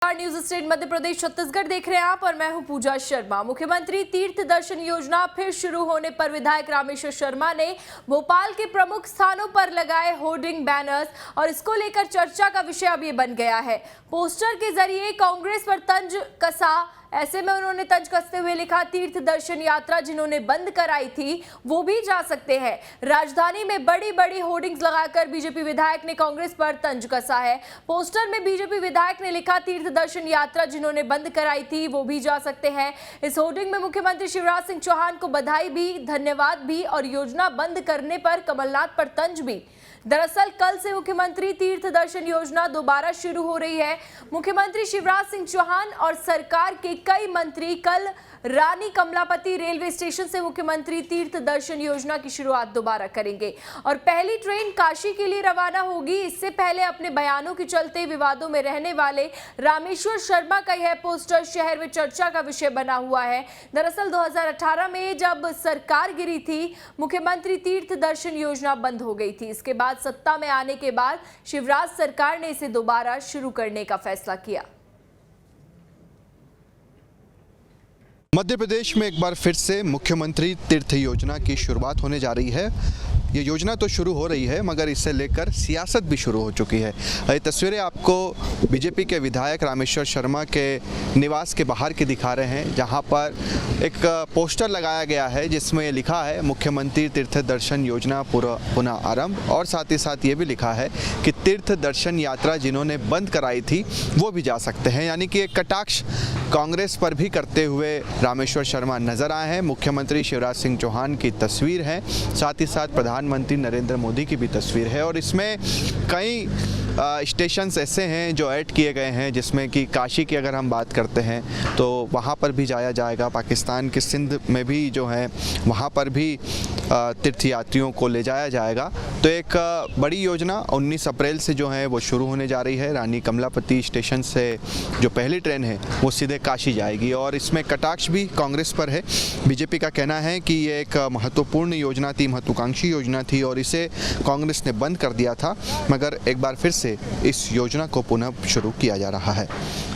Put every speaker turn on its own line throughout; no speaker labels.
News state Madhya Pradesh Chhattisgarh देख रहे हैं आप और मैं हूं पूजा शर्मा। मुख्यमंत्री तीर्थ दर्शन योजना फिर शुरू होने पर विधायक रामेश्वर शर्मा ने भोपाल के प्रमुख स्थानों पर लगाए होर्डिंग बैनर्स और इसको लेकर चर्चा का विषय अब ये बन गया है। पोस्टर के जरिए कांग्रेस पर तंज कसा। ऐसे में उन्होंने तंज कसते हुए लिखा, तीर्थ दर्शन यात्रा जिन्होंने बंद कराई थी वो भी जा सकते हैं। राजधानी में बड़ी बड़ी होर्डिंग्स लगाकर बीजेपी विधायक ने कांग्रेस पर तंज कसा है। पोस्टर में बीजेपी विधायक ने लिखा, तीर्थ दर्शन यात्रा जिन्होंने बंद कराई थी वो भी जा सकते हैं। इस होर्डिंग में मुख्यमंत्री शिवराज सिंह चौहान को बधाई भी, धन्यवाद भी और योजना बंद करने पर कमलनाथ पर तंज भी। दरअसल कल से मुख्यमंत्री तीर्थ दर्शन योजना दोबारा शुरू हो रही है। मुख्यमंत्री शिवराज सिंह चौहान और सरकार के कई मंत्री कल रानी कमलापति रेलवे स्टेशन से मुख्यमंत्री तीर्थ दर्शन योजना की शुरुआत दोबारा करेंगे और पहली ट्रेन काशी के लिए रवाना होगी। इससे पहले अपने बयानों के चलते विवादों में रहने वाले रामेश्वर शर्मा का यह पोस्टर शहर में चर्चा का विषय बना हुआ है। दरअसल 2018 में जब सरकार गिरी थी, मुख्यमंत्री तीर्थ दर्शन योजना बंद हो गई थी। इसके बाद सत्ता में आने के बाद शिवराज सरकार ने इसे दोबारा शुरू करने का फैसला किया।
मध्य प्रदेश में एक बार फिर से मुख्यमंत्री तीर्थ योजना की शुरुआत होने जा रही है। ये योजना तो शुरू हो रही है मगर इससे लेकर सियासत भी शुरू हो चुकी है। ये तस्वीरें आपको बीजेपी के विधायक रामेश्वर शर्मा के निवास के बाहर की दिखा रहे हैं, जहां पर एक पोस्टर लगाया गया है जिसमें ये लिखा है, मुख्यमंत्री तीर्थ दर्शन योजना पुनः आरंभ, और साथ ही साथ ये भी लिखा है कि तीर्थ दर्शन यात्रा जिन्होंने बंद कराई थी वो भी जा सकते हैं। यानी कि एक कटाक्ष कांग्रेस पर भी करते हुए रामेश्वर शर्मा नजर आए हैं। मुख्यमंत्री शिवराज सिंह चौहान की तस्वीर है, साथ ही साथ प्रधानमंत्री नरेंद्र मोदी की भी तस्वीर है और इसमें कई स्टेशंस ऐसे हैं जो ऐड किए गए हैं, जिसमें कि काशी की अगर हम बात करते हैं तो वहाँ पर भी जाया जाएगा। पाकिस्तान के सिंध में भी जो है वहाँ पर भी तीर्थयात्रियों को ले जाया जाएगा। तो एक बड़ी योजना 19 अप्रैल से जो है वो शुरू होने जा रही है। रानी कमलापति स्टेशन से जो पहली ट्रेन है वो सीधे काशी जाएगी और इसमें कटाक्ष भी कांग्रेस पर है। बीजेपी का कहना है कि ये एक महत्वपूर्ण योजना थी, महत्वाकांक्षी योजना थी और इसे कांग्रेस ने बंद कर दिया था, मगर एक बार फिर से इस योजना को पुनः शुरू किया जा रहा है।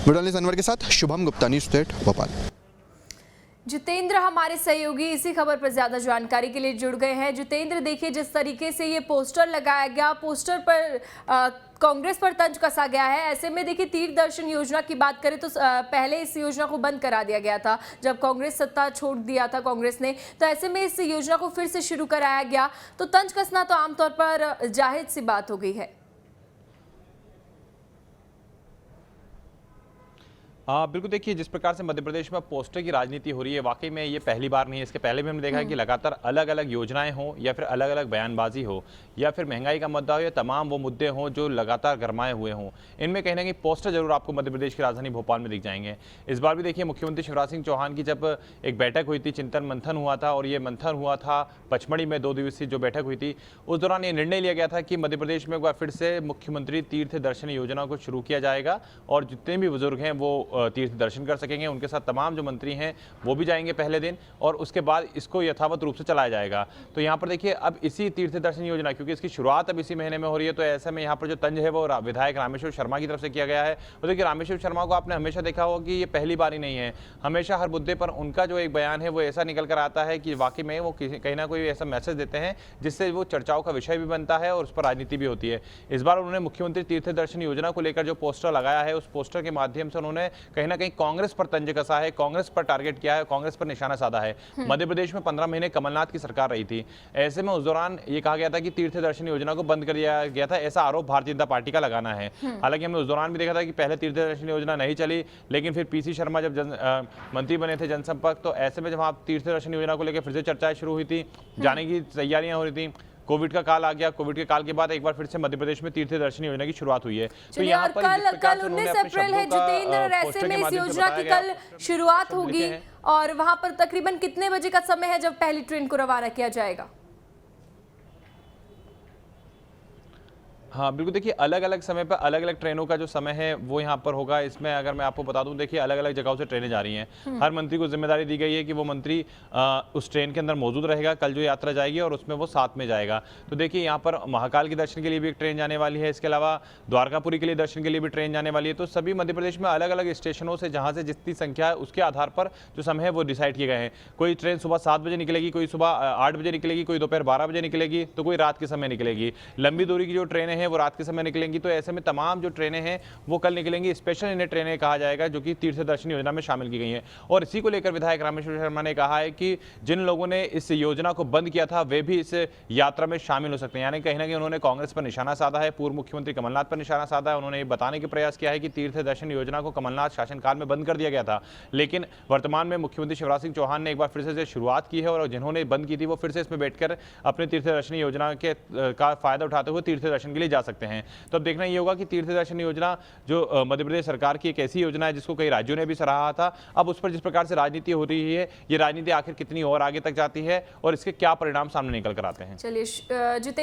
वीडियो अनवर के साथ शुभम गुप्ता, न्यूज़ स्टेट भोपाल।
जितेंद्र हमारे सहयोगी इसी खबर पर ज्यादा जानकारी के लिए जुड़ गए हैं। जितेंद्र, देखिए जिस तरीके से ये पोस्टर लगाया गया, पोस्टर पर कांग्रेस पर तंज कसा गया है। ऐसे में देखिए तीर्थ दर्शन योजना की बात करें तो पहले इस योजना को बंद करा दिया गया था जब कांग्रेस सत्ता छोड़ दिया था कांग्रेस ने। तो ऐसे में इस योजना को फिर से शुरू कराया गया, तो तंज कसना तो आमतौर पर जाहिर सी बात हो गई है।
बिल्कुल, देखिए जिस प्रकार से मध्य प्रदेश में पोस्टर की राजनीति हो रही है, वाकई में ये पहली बार नहीं है। इसके पहले भी हमने देखा है कि लगातार अलग अलग योजनाएं हों या फिर अलग अलग बयानबाजी हो या फिर महंगाई का मुद्दा हो या तमाम वो मुद्दे हों जो लगातार गरमाए हुए हों, इनमें कहीं ना कहीं पोस्टर जरूर आपको मध्य प्रदेश की राजधानी भोपाल में दिख जाएंगे। इस बार भी देखिए मुख्यमंत्री शिवराज सिंह चौहान की जब एक बैठक हुई थी, चिंतन मंथन हुआ था और ये मंथन हुआ था पचमढ़ी में 2 दिवसीय जो बैठक हुई थी, उस दौरान ये निर्णय लिया गया था कि मध्य प्रदेश में एक बार फिर से मुख्यमंत्री तीर्थ दर्शन योजना को शुरू किया जाएगा और जितने भी बुजुर्ग हैं वो तीर्थ दर्शन कर सकेंगे। उनके साथ तमाम जो मंत्री हैं वो भी जाएंगे पहले दिन और उसके बाद इसको यथावत रूप से चलाया जाएगा। तो यहाँ पर देखिए अब इसी तीर्थ दर्शन योजना, क्योंकि इसकी शुरुआत अब इसी महीने में हो रही है, तो ऐसे में यहाँ पर जो तंज है वो विधायक रामेश्वर शर्मा की तरफ से किया गया है। तो देखिए रामेश्वर शर्मा को आपने हमेशा देखा होगा कि ये पहली बार ही नहीं है, हमेशा हर मुद्दे पर उनका जो एक बयान है वो ऐसा निकल कर आता है कि वाकई में वो कहीं ना कोई ऐसा मैसेज देते हैं जिससे वो चर्चाओं का विषय भी बनता है और उस पर राजनीति भी होती है। इस बार उन्होंने मुख्यमंत्री तीर्थ दर्शन योजना को लेकर जो पोस्टर लगाया है, उस पोस्टर के माध्यम से उन्होंने कहीं ना कहीं कांग्रेस पर तंज कसा है, कांग्रेस पर टारगेट किया है, कांग्रेस पर निशाना साधा है। मध्य प्रदेश में 15 महीने कमलनाथ की सरकार रही थी। ऐसे में उस दौरान ये कहा गया था कि तीर्थ दर्शन योजना को बंद कर दिया गया था, ऐसा आरोप भारतीय जनता पार्टी का लगाना है। हालांकि हमने उस दौरान भी देखा था कि पहले तीर्थ दर्शन योजना नहीं चली, लेकिन फिर पीसी शर्मा जब मंत्री बने थे जनसंपर्क, तो ऐसे में जब वहां तीर्थ दर्शन योजना को लेकर फिर से चर्चाएं शुरू हुई थी, जाने की तैयारियां हो रही थी, कोविड का काल आ गया। कोविड के काल के बाद एक बार फिर से मध्य प्रदेश में तीर्थ दर्शन योजना की शुरुआत हुई है।
तो यहाँ पर कल 19 अप्रैल है जितेंद्र, और ऐसे में इस योजना की कल शुरुआत होगी और वहां पर तकरीबन कितने बजे का समय है जब पहली ट्रेन को रवाना किया जाएगा?
हाँ बिल्कुल, देखिए अलग अलग समय पर अलग अलग ट्रेनों का जो समय है वो यहाँ पर होगा। इसमें अगर मैं आपको बता दूं, देखिए अलग अलग जगहों से ट्रेनें जा रही हैं। हर मंत्री को जिम्मेदारी दी गई है कि वो मंत्री उस ट्रेन के अंदर मौजूद रहेगा कल जो यात्रा जाएगी, और उसमें वो साथ में जाएगा। तो देखिए यहाँ पर महाकाल के दर्शन के लिए भी एक ट्रेन जाने वाली है, इसके अलावा द्वारकापुरी के लिए दर्शन के लिए भी ट्रेन जाने वाली है। तो सभी मध्य प्रदेश में अलग अलग स्टेशनों से जहाँ से जितनी संख्या है उसके आधार पर जो समय है वो डिसाइड किए गए हैं। कोई ट्रेन सुबह 7 बजे निकलेगी, कोई सुबह 8 बजे निकलेगी, कोई दोपहर 12 बजे निकलेगी, तो कोई रात के समय निकलेगी। लंबी दूरी की जो ट्रेनें हैं वो रात के समय निकलेंगी। तो ऐसे में तमाम जो ट्रेनें हैं वो कल निकलेंगी। स्पेशल इन्हें ट्रेनें कहा जाएगा जो कि तीर्थ दर्शन योजना में शामिल की गई हैं। और इसी को लेकर विधायक रामेश्वर शर्मा ने कहा है कि जिन लोगों ने इस योजना को बंद किया था वे भी इस यात्रा में शामिल हो सकते हैं। यानी कहीं ना कहीं उन्होंने कांग्रेस पर निशाना साधा है, पूर्व मुख्यमंत्री कमलनाथ पर निशाना साधा है। उन्होंने ये बताने का प्रयास किया है कि तीर्थ दर्शन योजना को कमलनाथ शासनकाल में बंद कर दिया गया था, लेकिन वर्तमान में मुख्यमंत्री शिवराज सिंह चौहान ने एक बार फिर से शुरुआत की है, और जिन्होंने बंद की थी वो फिर से इसमें बैठकर अपने तीर्थ दर्शन योजना के का फायदा उठाते हुए तीर्थ दर्शन के लिए जा सकते हैं। तो अब देखना ये होगा कि तीर्थ दर्शन योजना जो मध्य प्रदेश सरकार की एक ऐसी योजना है जिसको कई राज्यों ने भी सराहा था, अब उस पर जिस प्रकार से राजनीति हो रही है, ये राजनीति आखिर कितनी और आगे तक जाती है और इसके क्या परिणाम सामने निकल कर आते हैं।
चलिए जितेंद्र